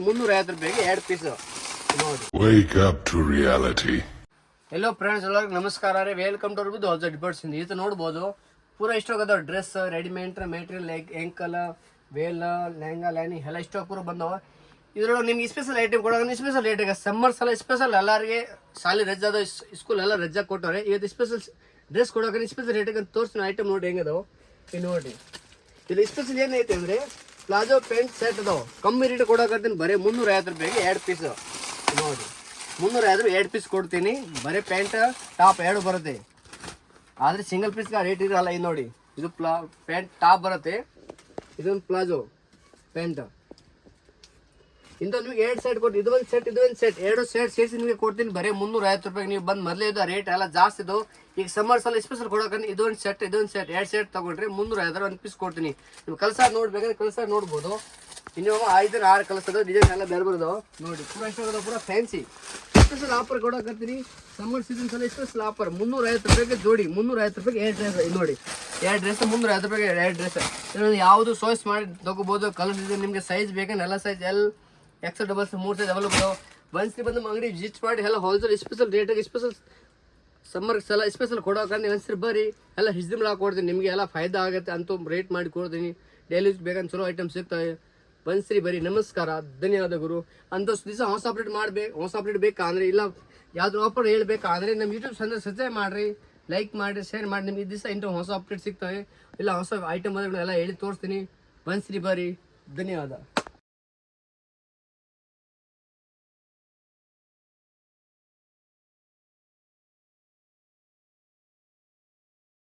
350 ರೂಪಾಯಿಗೆ 2 ಪೀಸ್ ನೋಡಿ. Wake up to reality. Hello friends, ಎಲ್ಲರಿಗೂ ನಮಸ್ಕಾರ ರೀ. ವೆಲ್ಕಮ್ ಟು ಅರ್ಬುದು ಹೊಸ ಡಿಬರ್ಟ್ಸ್. ಇದು ನೋಡ್ಬೋದು ಪೂರಾ ಇಷ್ಟೋಗದ ಡ್ರೆಸ್ ರೆಡಿಮೇಡ್ ಮೆಟೀರಿಯಲ್ ಎಂಕಲ್ ವೇಲ್ ಲೆಹಂಗಾ ಲೈನಿಂಗ್ ಎಲ್ಲ ಇಷ್ಟೋ ಪೂರ ಬಂದವ. ಇದ್ರೊಳಗೆ ನಿಮ್ಗೆ ಸ್ಪೆಷಲ್ ಐಟಮ್ ಕೊಡೋಕೆ ಸ್ಪೆಷಲ್ ರೇಟಿಗೆ ಸಮ್ಮರ್ ಸಲ ಸ್ಪೆಷಲ್ ಎಲ್ಲರಿಗೆ ಸಾಲಿ ರಜೆ ಅದ ಸ್ಕೂಲ್ ಎಲ್ಲ ರಜಾ ಕೊಟ್ಟವ್ರೆ. ಇವತ್ತು ಸ್ಪೆಷಲ್ ಡ್ರೆಸ್ ಕೊಡೋಕೆ ಸ್ಪೆಷಲ್ ರೇಟಿಗೆ ತೋರಿಸ್ತೀನಿ. ಐಟಮ್ ನೋಡಿ ಹೆಂಗದವು ಇಲ್ಲಿ ನೋಡಿ. ಇದು ಸ್ಪೆಷಲ್ ಏನೈತೆ ಅಂದರೆ ಪ್ಲಾಜೋ ಪ್ಯಾಂಟ್ ಸೆಟ್ ಅದಾವೆ. ಕಮ್ಮಿ ರೇಟ್ ಕೊಡೋಕತ್ತೀನಿ. ಬರೀ 350 ರೂಪಾಯಿಗೆ 2 ಪೀಸ್ ನೋಡಿ. 350 2 ಪೀಸ್ ಕೊಡ್ತೀನಿ. ಬರೀ ಪ್ಯಾಂಟ್ ಟಾಪ್ 2 ಬರುತ್ತೆ. ಆದರೆ ಸಿಂಗಲ್ ಪೀಸ್ಗೆ ರೇಟ್ ಇರಲ್ಲ. ಇದು ನೋಡಿ, ಇದು ಪ್ಯಾಂಟ್ ಟಾಪ್ ಬರುತ್ತೆ, ಇದೊಂದು ಪ್ಲಾಜೋ ಪ್ಯಾಂಟ್. ಇಂಥ ನಿಮಗೆ 2 ಸೆಟ್ ಕೊಟ್ಟು ಇದೊಂದು ಸೆಟ್ 2 ಸೆಟ್ ಸೇರಿಸಿ ನಿಮಗೆ ಕೊಡ್ತೀನಿ. ಬರೀ 350 ರೂಪಾಯಿಗೆ. ನೀವು ಬಂದು ಮೊದಲೇ ಇದು ರೇಟ್ ಎಲ್ಲ ಜಾಸ್ತಿ ಇದು. ಈಗ ಸಮ್ಮರ್ ಸಲ ಸ್ಪೆಷಲ್ ಕೊಡೋಕಂದ್ರೆ ಇದೊಂದು ಸೆಟ್ 2 ಸೆಟ್ ತೊಗೊಂಡ್ರೆ 350 1 ಪೀಸ್ ಕೊಡ್ತೀನಿ. ನೀವು ಕಲಸ ನೋಡ್ಬೇಕಾದ್ರೆ ಕಲಸ ನೋಡ್ಬೋದು. ಇನ್ನು 5-6 ಕಲಸದ ಡಿಸೈನ್ ಎಲ್ಲ ಬೇರೆ ಬರೋದು ನೋಡಿ. ಪೂರ ಇಷ್ಟ ಪೂರ ಫ್ಯಾನ್ಸಿ ಸ್ಪೆಷಲ್ ಆಫರ್ ಕೊಡೋಕತ್ತೀನಿ. ಸಮ್ಮರ್ ಸೀಸನ್ ಸಲ ಸ್ಪೆಷಲ್ ಆಫರ್ 350 ರೂಪಾಯಿಗೆ ಜೋಡಿ. 350 ರೂಪಾಯಿಗೆ 2 ಡ್ರೆಸ್. ಇದು ನೋಡಿ 2 ಡ್ರೆಸ್ 350 ರೂಪಾಯಿಗೆ 2 ಡ್ರೆಸ್. ಯಾವುದು ಚಾಯ್ಸ್ ಮಾಡಿ ತಗೋಬೋದು. ಕಲರ್ ಡಿಸೈನ್ ನಿಮಗೆ ಸೈಜ್ ಬೇಕಂದ್ರೆ ಎಲ್ಲ size XL double 3 size available. ಒಂದ್ಸರಿ ಬಂದು ಅಂಗಡಿ ವಿಸಿಟ್ ಮಾಡಿ ಎಲ್ಲ ಹೋಲ್ಸೇಲ್ ಸ್ಪೆಷಲ್ ರೇಟಾಗಿ ಸ್ಪೆಷಲ್ ಸಮ್ಮರ್ ಸಲ ಸ್ಪೆಷಲ್ ಕೊಡೋಕಂದ್ರೆ ಒಂದ್ಸರಿ ಬರ್ರಿ. ಎಲ್ಲ ಹಿಸ್ದಿಮ್ಲ ಕೊಡ್ತೀನಿ. ನಿಮಗೆ ಎಲ್ಲ ಫಾಯ್ದಾ ಆಗುತ್ತೆ ಅಂತೂ ರೇಟ್ ಮಾಡಿ ಕೊಡ್ತೀನಿ. ಡೈಲಿ ಯೂಸ್ ಬೇಕಂತ ಚಲೋ ಐಟಮ್ ಸಿಗ್ತವೆ. ಒಂದ್ಸರಿ ಬರೀ. ನಮಸ್ಕಾರ, ಧನ್ಯವಾದ ಗುರು. ಅಂತ ದಿವಸ ಹೊಸ ಅಪ್ಡೇಟ್ ಹೊಸ ಅಪ್ಡೇಟ್ ಬೇಕಾ ಅಂದರೆ ಇಲ್ಲ ಯಾವ್ದು ಆಫರ್ ಹೇಳ್ಬೇಕಾ ಅಂದರೆ ನಮ್ಮ ಯೂಟ್ಯೂಬ್ ಸಬ್ಸ್ಕ್ರೈಬ್ ಮಾಡಿರಿ, ಲೈಕ್ ಮಾಡಿರಿ, ಶೇರ್ ಮಾಡಿ. ನಿಮ್ಗೆ ದಿವಸ ಇಂಥ ಹೊಸ ಅಪ್ಡೇಟ್ ಸಿಗ್ತವೆ. ಇಲ್ಲ ಹೊಸ ಐಟಮ್ ಎಲ್ಲ ಹೇಳಿ ತೋರಿಸ್ತೀನಿ. ಒಂದ್ಸರಿ ಬರೀ. ಧನ್ಯವಾದ.